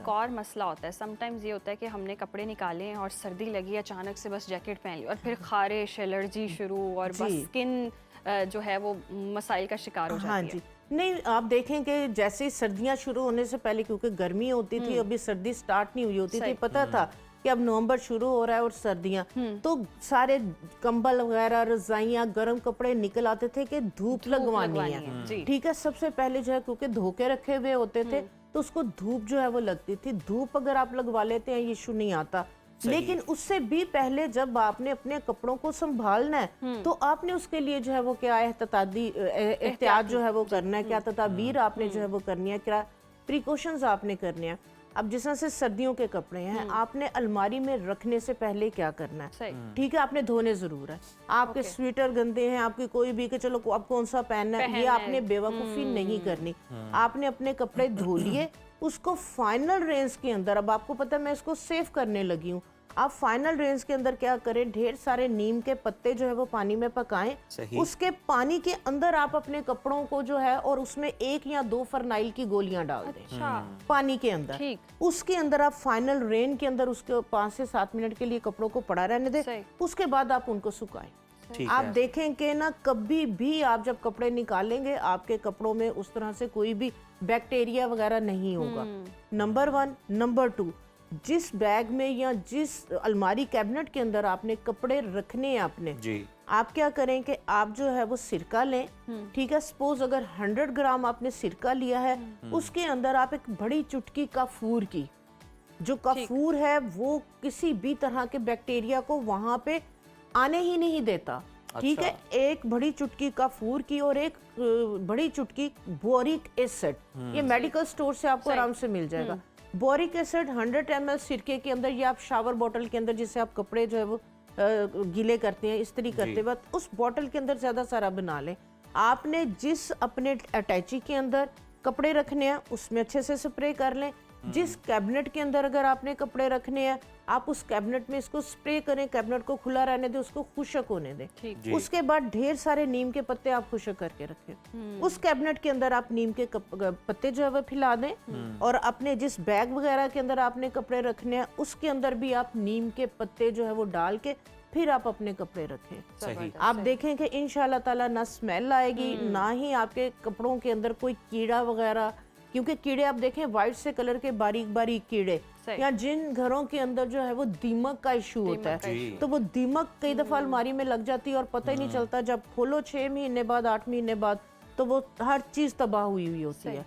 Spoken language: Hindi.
एक और मसला होता है, समटाइम्स ये होता है कि हमने कपड़े निकाले हैं और सर्दी लगी, अचानक से बस जैकेट पहन ली और फिर खारिश, एलर्जी शुरू और बस स्किन जो है वो मसाइल का शिकार हो जाती है। नहीं, आप देखें कि जैसे सर्दियां शुरू होने से पहले, क्योंकि गर्मी होती थी, अभी सर्दी स्टार्ट नहीं हुई होती थी, पता था कि अब नवंबर शुरू हो रहा है और सर्दियां, तो सारे कंबल वगैरह, रजाइयां, गर्म कपड़े निकल आते थे कि धूप लगवानी है। ठीक है, सबसे पहले जो है क्योंकि धोके रखे हुए होते थे तो उसको धूप जो है वो लगती थी। धूप अगर आप लगवा लेते हैं, ये इशू नहीं आता। लेकिन उससे भी पहले जब आपने अपने कपड़ों को संभालना है तो आपने उसके लिए जो है वो क्या एहतियात जो है वो करना है, क्या तदाबीर आपने जो है वो करनी है, क्या प्रिकॉशंस आपने करने हैं। अब जिस तरह से सर्दियों के कपड़े हैं, आपने अलमारी में रखने से पहले क्या करना है, ठीक है, आपने धोने जरूर है। आपके स्वेटर गंदे हैं, आपकी कोई भी कि चलो अब कौन सा पहनना है, ये आपने बेवकूफ़ी नहीं करनी। आपने अपने कपड़े धो लिए, उसको फाइनल रेंज के अंदर, अब आपको पता है मैं इसको सेव करने लगी हूँ, आप फाइनल रेंज के अंदर क्या करें, ढेर सारे नीम के पत्ते जो है वो पानी में पकाएं, उसके पानी के अंदर आप अपने कपड़ों को जो है और उसमें 1 या 2 फरनाइल की गोलियां डाल दें पानी के अंदर। उसके अंदर आप फाइनल रेन के अंदर उसके 5 से 7 मिनट के लिए कपड़ों को पड़ा रहने दें, उसके बाद आप उनको सुखाएं। आप देखें कि ना कभी भी आप जब कपड़े निकालेंगे आपके कपड़ों में उस तरह से कोई भी बैक्टीरिया वगैरह नहीं होगा, नंबर 1। नंबर 2, जिस बैग में या जिस अलमारी कैबिनेट के अंदर आपने कपड़े रखने हैं आपने जी, आप क्या करें कि आप जो है वो सिरका लें, ठीक है, सपोज अगर 100 ग्राम आपने सिरका लिया है, उसके अंदर आप एक बड़ी चुटकी काफूर की, जो काफूर है वो किसी भी तरह के बैक्टीरिया को वहां पे आने ही नहीं देता। ठीक है, एक बड़ी चुटकी काफूर की और एक बड़ी चुटकी बोरिक एसिड, ये मेडिकल स्टोर से आपको आराम से मिल जाएगा। बोरिक एसिड 100 ml सिरके के अंदर, या आप शावर बॉटल के अंदर जिसे आप कपड़े जो है वो गीले करते हैं, इस्त्री करते वक्त, उस बॉटल के अंदर ज़्यादा सारा बना लें। आपने जिस अपने अटैची के अंदर कपड़े रखने हैं उसमें अच्छे से स्प्रे कर लें। जिस कैबिनेट के अंदर अगर आपने कपड़े रखने हैं, आप उस कैबिनेट में इसको स्प्रे करें, कैबिनेट को खुला रहने दें, उसको खुशक होने दें। उसके बाद ढेर सारे नीम के पत्ते आप खुशक करके रखें। उस कैबिनेट के अंदर आप नीम के पत्ते जो है वो फैला दें, और अपने जिस बैग वगैरह के अंदर आपने कपड़े रखने हैं उसके अंदर भी आप नीम के पत्ते जो है वो डाल के फिर आप अपने कपड़े रखें। आप देखें कि इंशाल्लाह ताला ना स्मेल आएगी, ना ही आपके कपड़ों के अंदर कोई कीड़ा वगैरह, क्योंकि कीड़े आप देखें वाइट से कलर के बारीक बारीक कीड़े, या जिन घरों के अंदर जो है वो दीमक का इशू होता है, तो वो दीमक कई दफा अलमारी में लग जाती है और पता ही नहीं चलता, जब खोलो 6 महीने बाद 8 महीने बाद तो वो हर चीज तबाह हुई होती है।